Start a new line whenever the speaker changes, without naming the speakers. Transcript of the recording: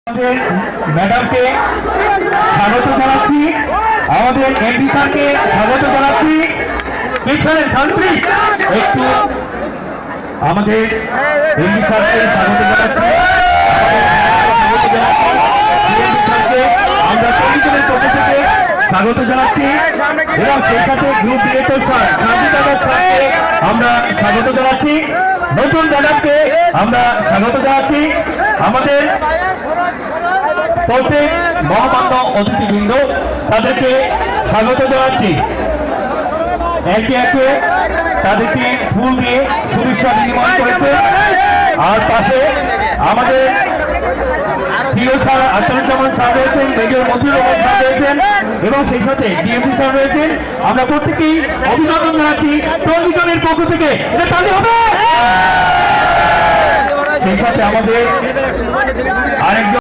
ম্যাডামকে স্বাগত জানাচ্ছি, আমাদের এমপি স্যারকে স্বাগত জানাচ্ছি। একটু আমাদের এমপি স্যারকে স্বাগত জানাচ্ছি, আমরা কমিশনের পক্ষ থেকে স্বাগত জানাচ্ছি এবং সেই সাথে গ্রুপ ডিরেক্টর স্যার স্যারকে আমরা স্বাগত জানাচ্ছি। নতুন ম্যাডামকে আমরা স্বাগত জানাচ্ছি। আমাদের প্রত্যেক মহামান্য অতিথিবৃন্দ তাদেরকে স্বাগত জানাচ্ছি। একে একে তাদেরকে ফুল দিয়ে শুভেচ্ছা বিনিময় করেছে। আর পাশে আমাদের সিও স্যার আখতারুজ্জামান স্যার রয়েছেন, মেজর মতিউর রহমান স্যার রয়েছেন এবং সেই সাথে ডিএমপি স্যার রয়েছেন। আমরা প্রত্যেকেই অভিনন্দন জানাচ্ছি চন্ডিগড়ের পক্ষ থেকে। এটা তাহলে হবে। সেই সাথে আমাদের আরেকজন